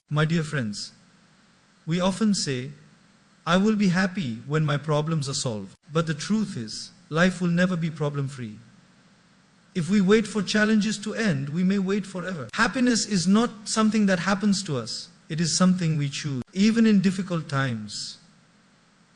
My dear friends, we often say, I will be happy when my problems are solved. But the truth is, life will never be problem-free. If we wait for challenges to end, we may wait forever. Happiness is not something that happens to us. It is something we choose, even in difficult times.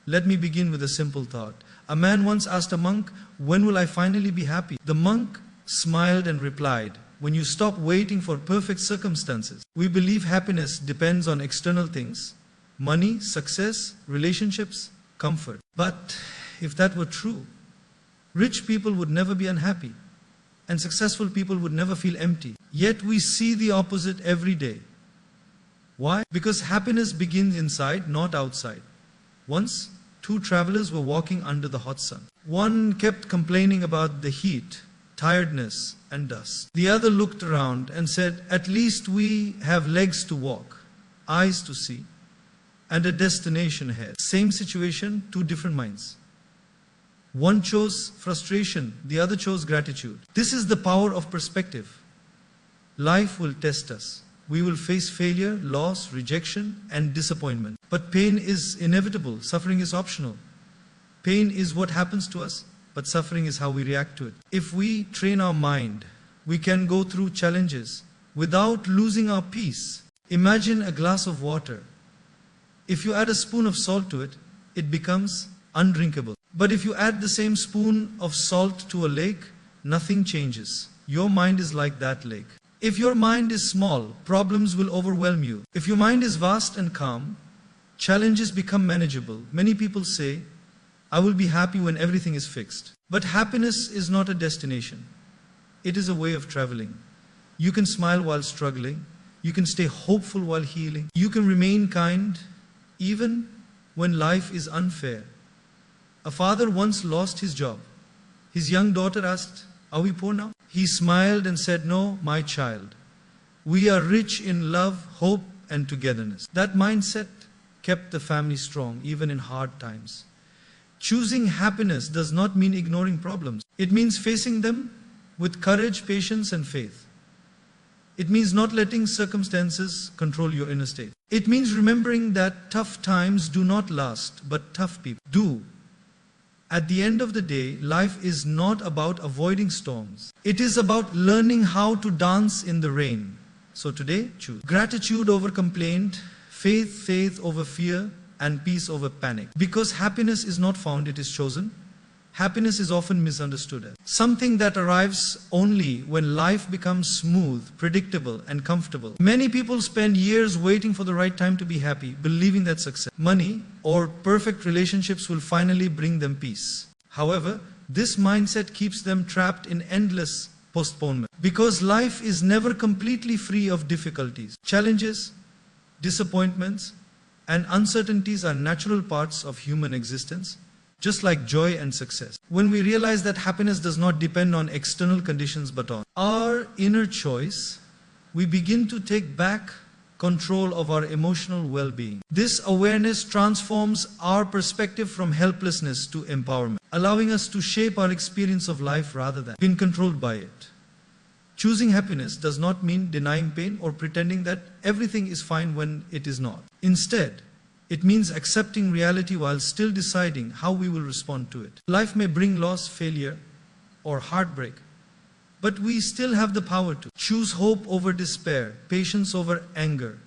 Let me begin with a simple thought. A man once asked a monk, when will I finally be happy? The monk smiled and replied, when you stop waiting for perfect circumstances. We believe happiness depends on external things, money, success, relationships, comfort. But if that were true, rich people would never be unhappy, and successful people would never feel empty. Yet we see the opposite every day. Why? Because happiness begins inside, not outside. Once, two travelers were walking under the hot sun. One kept complaining about the heat, tiredness, and dust. The other looked around and said, at least we have legs to walk, eyes to see, and a destination ahead. Same situation, two different minds. One chose frustration, the other chose gratitude. This is the power of perspective. Life will test us. We will face failure, loss, rejection, and disappointment. But pain is inevitable. Suffering is optional. Pain is what happens to us, but suffering is how we react to it. If we train our mind, we can go through challenges without losing our peace. Imagine a glass of water. If you add a spoon of salt to it, it becomes undrinkable. But if you add the same spoon of salt to a lake, nothing changes. Your mind is like that lake. If your mind is small, problems will overwhelm you. If your mind is vast and calm, challenges become manageable. Many people say, I will be happy when everything is fixed. But happiness is not a destination. It is a way of traveling. You can smile while struggling. You can stay hopeful while healing. You can remain kind even when life is unfair. A father once lost his job. His young daughter asked, are we poor now? He smiled and said, no, my child. We are rich in love, hope, and togetherness. That mindset kept the family strong, even in hard times. Choosing happiness does not mean ignoring problems. It means facing them with courage, patience, and faith. It means not letting circumstances control your inner state. It means remembering that tough times do not last, but tough people do. At the end of the day, life is not about avoiding storms. It is about learning how to dance in the rain. So today, choose gratitude over complaint, faith over fear, and peace over panic. Because happiness is not found, it is chosen. Happiness is often misunderstood as something that arrives only when life becomes smooth, predictable, and comfortable. Many people spend years waiting for the right time to be happy, believing that success, money, or perfect relationships will finally bring them peace. However, this mindset keeps them trapped in endless postponement. Because life is never completely free of difficulties. Challenges, disappointments, and uncertainties are natural parts of human existence, just like joy and success. When we realize that happiness does not depend on external conditions but on our inner choice, we begin to take back control of our emotional well-being. This awareness transforms our perspective from helplessness to empowerment, allowing us to shape our experience of life rather than being controlled by it. Choosing happiness does not mean denying pain or pretending that everything is fine when it is not. Instead, it means accepting reality while still deciding how we will respond to it. Life may bring loss, failure, or heartbreak, but we still have the power to choose hope over despair, patience over anger,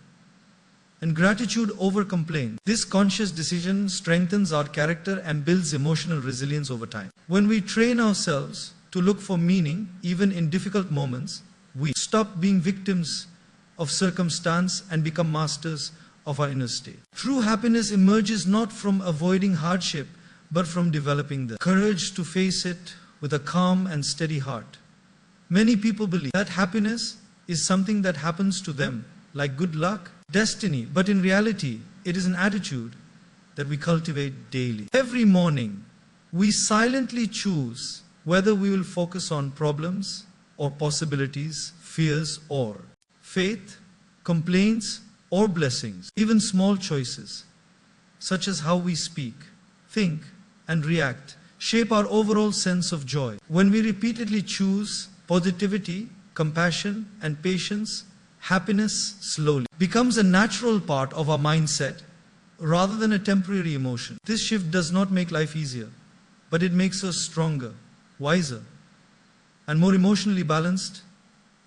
and gratitude over complaint. This conscious decision strengthens our character and builds emotional resilience over time. When we train ourselves to look for meaning, even in difficult moments, we stop being victims of circumstance and become masters of our inner state. True happiness emerges not from avoiding hardship, but from developing the courage to face it with a calm and steady heart. Many people believe that happiness is something that happens to them, like good luck, destiny, but in reality, it is an attitude that we cultivate daily. Every morning, we silently choose whether we will focus on problems or possibilities, fears or faith, complaints, or blessings. Even small choices, such as how we speak, think, and react, shape our overall sense of joy. When we repeatedly choose positivity, compassion, and patience, happiness slowly becomes a natural part of our mindset rather than a temporary emotion. This shift does not make life easier, but it makes us stronger, wiser, and more emotionally balanced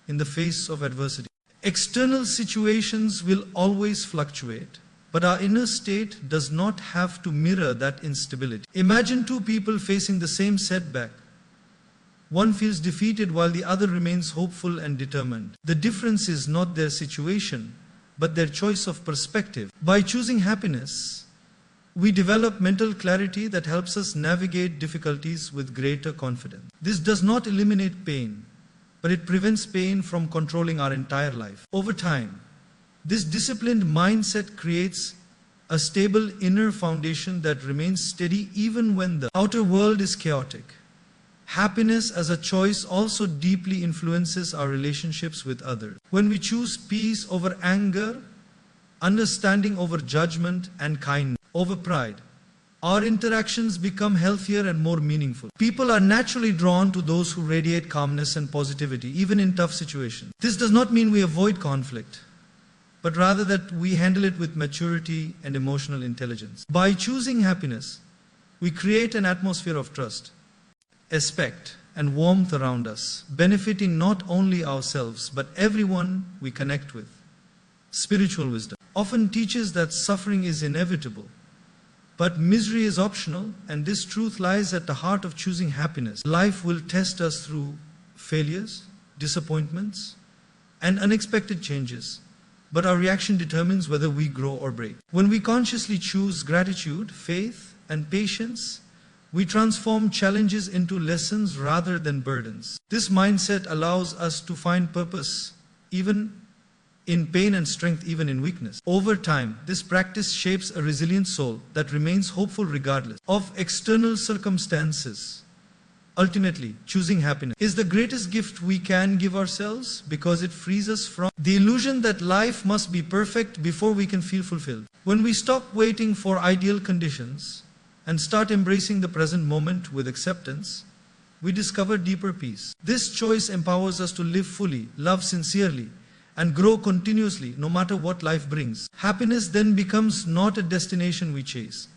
in the face of adversity. External situations will always fluctuate, but our inner state does not have to mirror that instability. Imagine two people facing the same setback. One feels defeated while the other remains hopeful and determined. The difference is not their situation, but their choice of perspective. By choosing happiness, we develop mental clarity that helps us navigate difficulties with greater confidence. This does not eliminate pain, but it prevents pain from controlling our entire life. Over time, this disciplined mindset creates a stable inner foundation that remains steady even when the outer world is chaotic. Happiness as a choice also deeply influences our relationships with others. When we choose peace over anger, understanding over judgment, and kindness over pride, our interactions become healthier and more meaningful. People are naturally drawn to those who radiate calmness and positivity, even in tough situations. This does not mean we avoid conflict, but rather that we handle it with maturity and emotional intelligence. By choosing happiness, we create an atmosphere of trust, respect, and warmth around us, benefiting not only ourselves, but everyone we connect with. Spiritual wisdom often teaches that suffering is inevitable, but misery is optional, and this truth lies at the heart of choosing happiness. Life will test us through failures, disappointments, and unexpected changes, but our reaction determines whether we grow or break. When we consciously choose gratitude, faith, and patience, we transform challenges into lessons rather than burdens. This mindset allows us to find purpose even in pain and strength even in weakness. Over time, this practice shapes a resilient soul that remains hopeful regardless of external circumstances. Ultimately, choosing happiness is the greatest gift we can give ourselves because it frees us from the illusion that life must be perfect before we can feel fulfilled. When we stop waiting for ideal conditions and start embracing the present moment with acceptance, we discover deeper peace. This choice empowers us to live fully, love sincerely, and grow continuously no matter what life brings. Happiness then becomes not a destination we chase,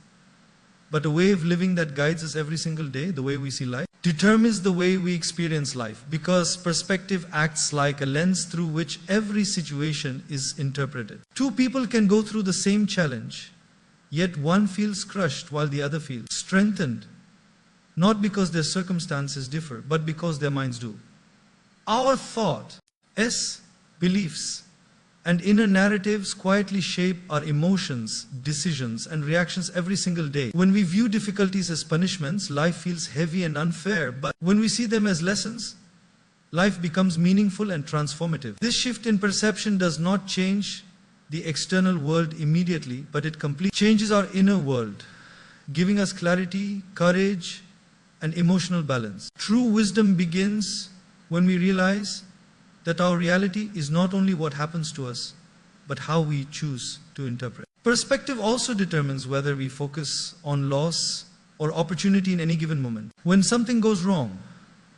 but a way of living that guides us every single day. The way we see life determines the way we experience life, because perspective acts like a lens through which every situation is interpreted. Two people can go through the same challenge, yet one feels crushed while the other feels strengthened, not because their circumstances differ, but because their minds do. Our thoughts, beliefs, and inner narratives quietly shape our emotions, decisions, and reactions every single day. When we view difficulties as punishments, life feels heavy and unfair, but when we see them as lessons, life becomes meaningful and transformative. This shift in perception does not change the external world immediately, but it completely changes our inner world, giving us clarity, courage, and emotional balance. True wisdom begins when we realize that our reality is not only what happens to us, but how we choose to interpret. Perspective also determines whether we focus on loss or opportunity in any given moment. When something goes wrong,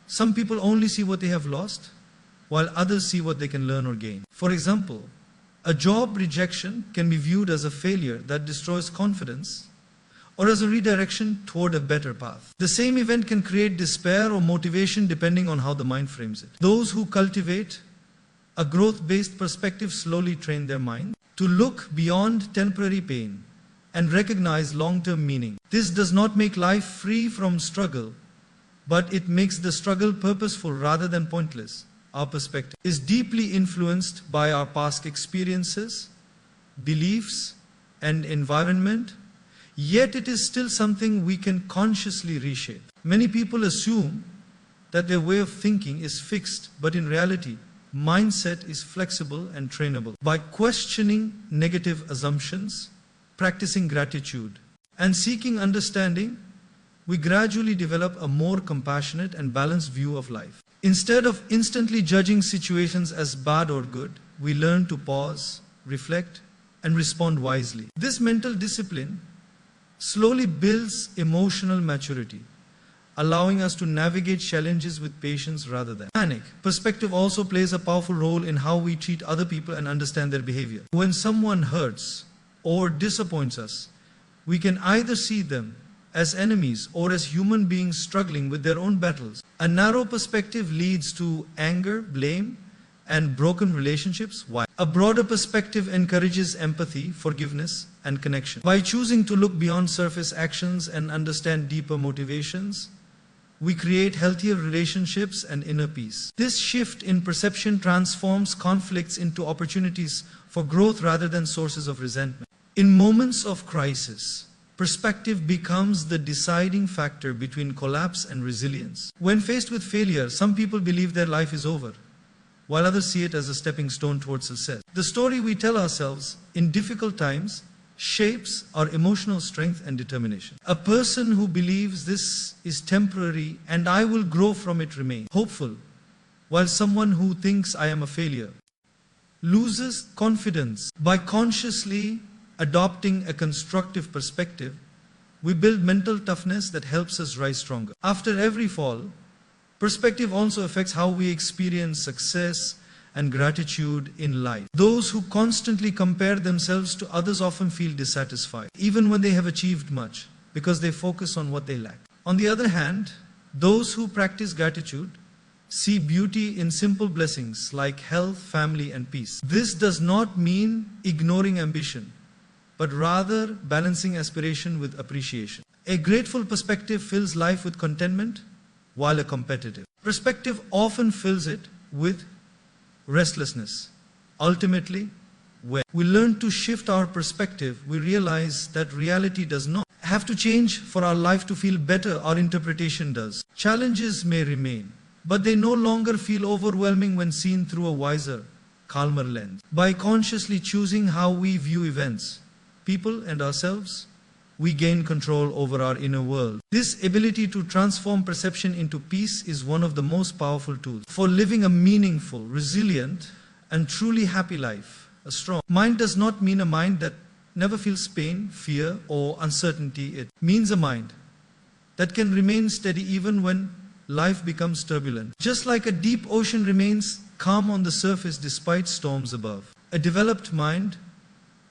some people only see what they have lost, while others see what they can learn or gain. For example, a job rejection can be viewed as a failure that destroys confidence, or as a redirection toward a better path. The same event can create despair or motivation depending on how the mind frames it. Those who cultivate a growth-based perspective slowly train their mind to look beyond temporary pain and recognize long-term meaning. This does not make life free from struggle, but it makes the struggle purposeful rather than pointless. Our perspective is deeply influenced by our past experiences, beliefs, and environment, yet it is still something we can consciously reshape. Many people assume that their way of thinking is fixed, but in reality, mindset is flexible and trainable. By questioning negative assumptions, practicing gratitude, and seeking understanding, we gradually develop a more compassionate and balanced view of life. Instead of instantly judging situations as bad or good, we learn to pause, reflect, and respond wisely. This mental discipline slowly builds emotional maturity, allowing us to navigate challenges with patience rather than panic. Perspective also plays a powerful role in how we treat other people and understand their behavior. When someone hurts or disappoints us, we can either see them as enemies or as human beings struggling with their own battles. A narrow perspective leads to anger, blame, and broken relationships, while a broader perspective encourages empathy, forgiveness, and connection. By choosing to look beyond surface actions and understand deeper motivations, we create healthier relationships and inner peace. This shift in perception transforms conflicts into opportunities for growth rather than sources of resentment. In moments of crisis, perspective becomes the deciding factor between collapse and resilience. When faced with failure, some people believe their life is over, while others see it as a stepping stone towards success. The story we tell ourselves in difficult times shapes our emotional strength and determination. A person who believes this is temporary and I will grow from it remains hopeful, while someone who thinks I am a failure loses confidence. By consciously adopting a constructive perspective, we build mental toughness that helps us rise stronger. After every fall, perspective also affects how we experience success and gratitude in life. Those who constantly compare themselves to others often feel dissatisfied, even when they have achieved much, because they focus on what they lack. On the other hand, those who practice gratitude see beauty in simple blessings like health, family, and peace. This does not mean ignoring ambition, but rather balancing aspiration with appreciation. A grateful perspective fills life with contentment, while a competitive perspective often fills it with restlessness. Ultimately, when we learn to shift our perspective, we realize that reality does not have to change for our life to feel better. Our interpretation does. Challenges may remain, but they no longer feel overwhelming when seen through a wiser, calmer lens. By consciously choosing how we view events, people, and ourselves, we gain control over our inner world. This ability to transform perception into peace is one of the most powerful tools for living a meaningful, resilient, and truly happy life. A strong mind does not mean a mind that never feels pain, fear, or uncertainty. It means a mind that can remain steady even when life becomes turbulent. Just like a deep ocean remains calm on the surface despite storms above. A developed mind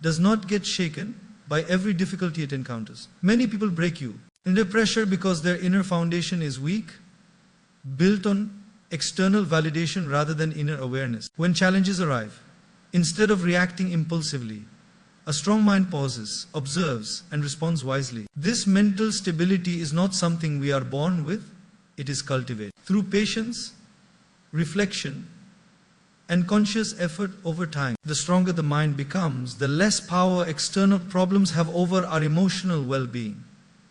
does not get shaken by every difficulty it encounters. Many people break you under pressure because their inner foundation is weak, built on external validation rather than inner awareness. When challenges arrive, instead of reacting impulsively, a strong mind pauses, observes, and responds wisely. This mental stability is not something we are born with, it is cultivated. Through patience, reflection, and conscious effort over time. The stronger the mind becomes, the less power external problems have over our emotional well-being.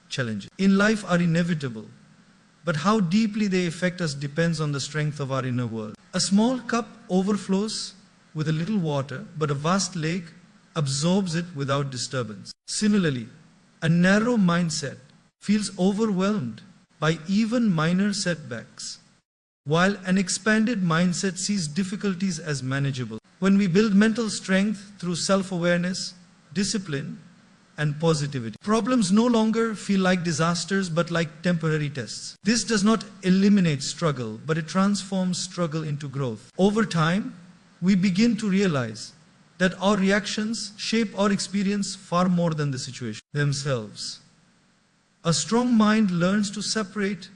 Challenges in life are inevitable, but how deeply they affect us depends on the strength of our inner world. A small cup overflows with a little water, but a vast lake absorbs it without disturbance. Similarly, a narrow mindset feels overwhelmed by even minor setbacks, while an expanded mindset sees difficulties as manageable. When we build mental strength through self-awareness, discipline, and positivity, problems no longer feel like disasters but like temporary tests. This does not eliminate struggle, but it transforms struggle into growth. Over time, we begin to realize that our reactions shape our experience far more than the situation themselves. A strong mind learns to separate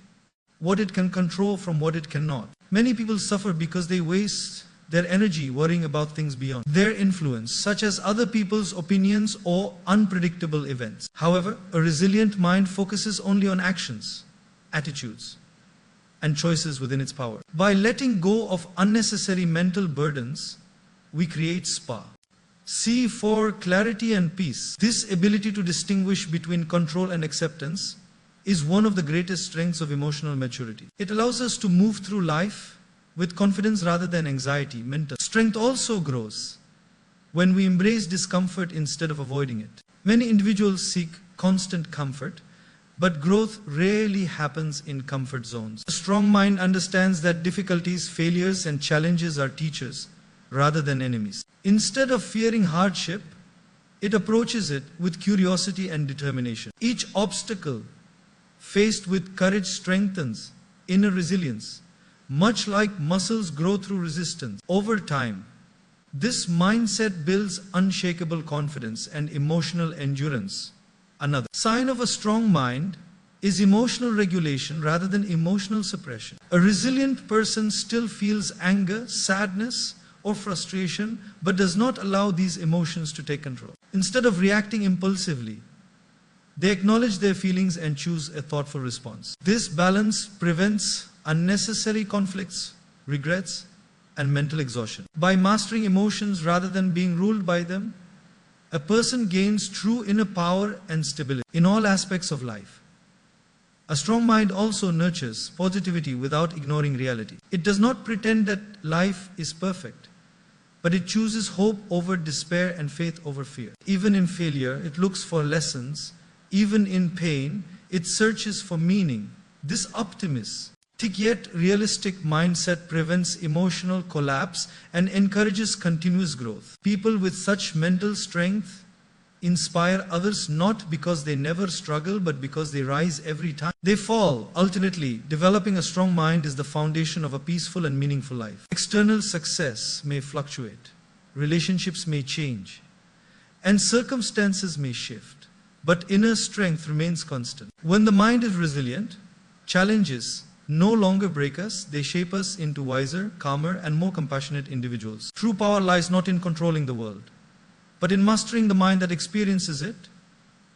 what it can control from what it cannot. Many people suffer because they waste their energy worrying about things beyond their influence, such as other people's opinions or unpredictable events. However, a resilient mind focuses only on actions, attitudes, and choices within its power. By letting go of unnecessary mental burdens, we create C for clarity and peace. This ability to distinguish between control and acceptance is one of the greatest strengths of emotional maturity. It allows us to move through life with confidence rather than anxiety. Mental strength also grows when we embrace discomfort instead of avoiding it. Many individuals seek constant comfort, but growth rarely happens in comfort zones. A strong mind understands that difficulties, failures, and challenges are teachers rather than enemies. Instead of fearing hardship, it approaches it with curiosity and determination. Each obstacle faced with courage strengthens inner resilience, much like muscles grow through resistance. Over time, this mindset builds unshakable confidence and emotional endurance. Another sign of a strong mind is emotional regulation rather than emotional suppression. A resilient person still feels anger, sadness, or frustration, but does not allow these emotions to take control. Instead of reacting impulsively, they acknowledge their feelings and choose a thoughtful response. This balance prevents unnecessary conflicts, regrets, and mental exhaustion. By mastering emotions rather than being ruled by them, a person gains true inner power and stability in all aspects of life. A strong mind also nurtures positivity without ignoring reality. It does not pretend that life is perfect, but it chooses hope over despair and faith over fear. Even in failure, it looks for lessons. Even in pain, it searches for meaning. This optimistic yet realistic mindset prevents emotional collapse and encourages continuous growth. People with such mental strength inspire others not because they never struggle, but because they rise every time they fall. Ultimately, developing a strong mind is the foundation of a peaceful and meaningful life. External success may fluctuate, relationships may change, and circumstances may shift, but inner strength remains constant. When the mind is resilient, challenges no longer break us, they shape us into wiser, calmer, and more compassionate individuals. True power lies not in controlling the world, but in mastering the mind that experiences it.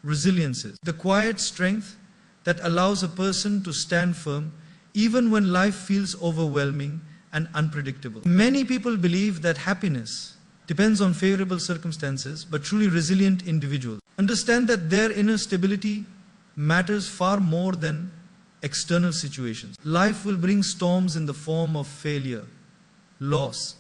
Resilience is the quiet strength that allows a person to stand firm even when life feels overwhelming and unpredictable. Many people believe that happiness depends on favorable circumstances, but truly resilient individuals understand that their inner stability matters far more than external situations. Life will bring storms in the form of failure, loss,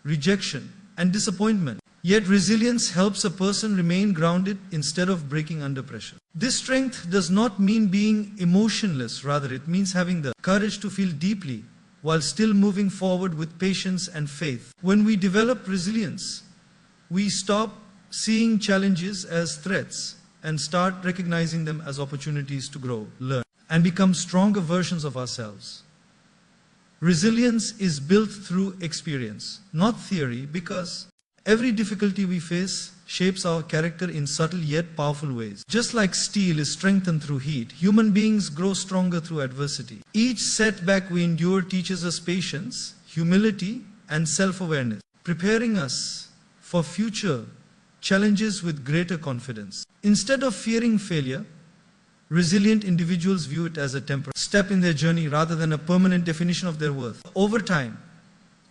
rejection, and disappointment. Yet resilience helps a person remain grounded instead of breaking under pressure. This strength does not mean being emotionless, rather it means having the courage to feel deeply while still moving forward with patience and faith. When we develop resilience, we stop seeing challenges as threats and start recognizing them as opportunities to grow, learn, and become stronger versions of ourselves. Resilience is built through experience, not theory, because every difficulty we face shapes our character in subtle yet powerful ways. Just like steel is strengthened through heat, human beings grow stronger through adversity. Each setback we endure teaches us patience, humility, and self-awareness, preparing us for future challenges with greater confidence. Instead of fearing failure, resilient individuals view it as a temporary step in their journey rather than a permanent definition of their worth. Over time,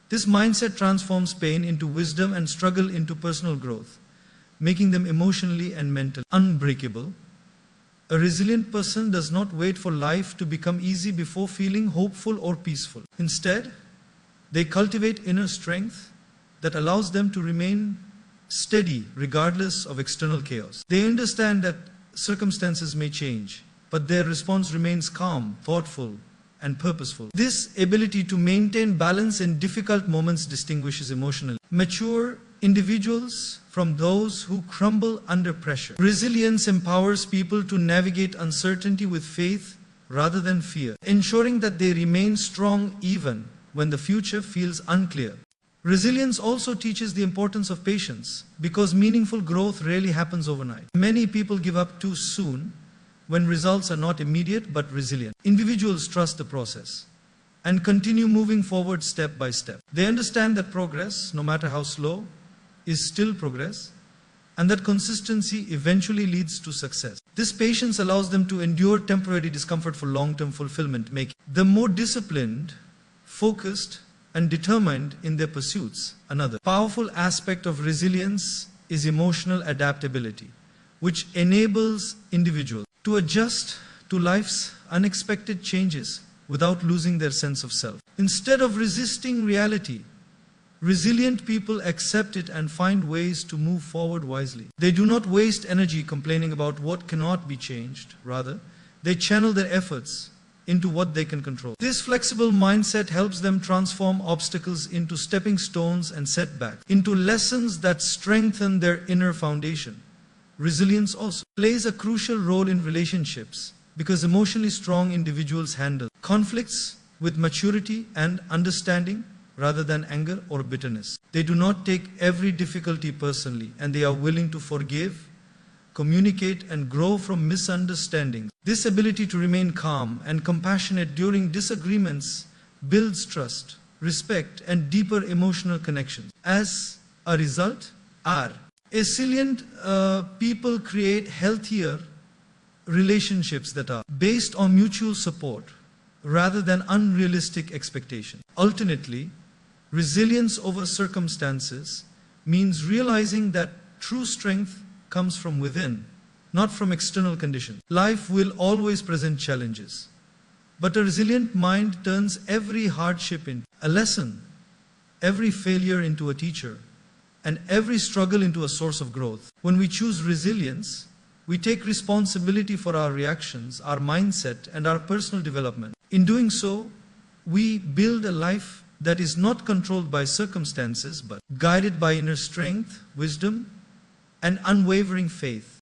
this mindset transforms pain into wisdom and struggle into personal growth, making them emotionally and mentally unbreakable. A resilient person does not wait for life to become easy before feeling hopeful or peaceful. Instead, they cultivate inner strength that allows them to remain steady regardless of external chaos. They understand that circumstances may change, but their response remains calm, thoughtful, and purposeful. This ability to maintain balance in difficult moments distinguishes emotionally mature individuals from those who crumble under pressure. Resilience empowers people to navigate uncertainty with faith rather than fear, ensuring that they remain strong even when the future feels unclear. Resilience also teaches the importance of patience, because meaningful growth rarely happens overnight. Many people give up too soon when results are not immediate but resilient. Individuals trust the process and continue moving forward step by step. They understand that progress, no matter how slow, is still progress, and that consistency eventually leads to success. This patience allows them to endure temporary discomfort for long-term fulfillment, making them more disciplined, focused, and determined in their pursuits. Another powerful aspect of resilience is emotional adaptability, which enables individuals to adjust to life's unexpected changes without losing their sense of self. Instead of resisting reality, resilient people accept it and find ways to move forward wisely. They do not waste energy complaining about what cannot be changed. Rather, they channel their efforts into what they can control. This flexible mindset helps them transform obstacles into stepping stones and setbacks, into lessons that strengthen their inner foundation. Resilience also plays a crucial role in relationships, because emotionally strong individuals handle conflicts with maturity and understanding rather than anger or bitterness. They do not take every difficulty personally, and they are willing to forgive, communicate, and grow from misunderstandings. This ability to remain calm and compassionate during disagreements builds trust, respect, and deeper emotional connections. As a result, resilient people create healthier relationships that are based on mutual support rather than unrealistic expectations. Ultimately, resilience over circumstances means realizing that true strength comes from within, not from external conditions. Life will always present challenges, but a resilient mind turns every hardship into a lesson, every failure into a teacher, and every struggle into a source of growth. When we choose resilience, we take responsibility for our reactions, our mindset, and our personal development. In doing so, we build a life that is not controlled by circumstances, but guided by inner strength, wisdom, and unwavering faith.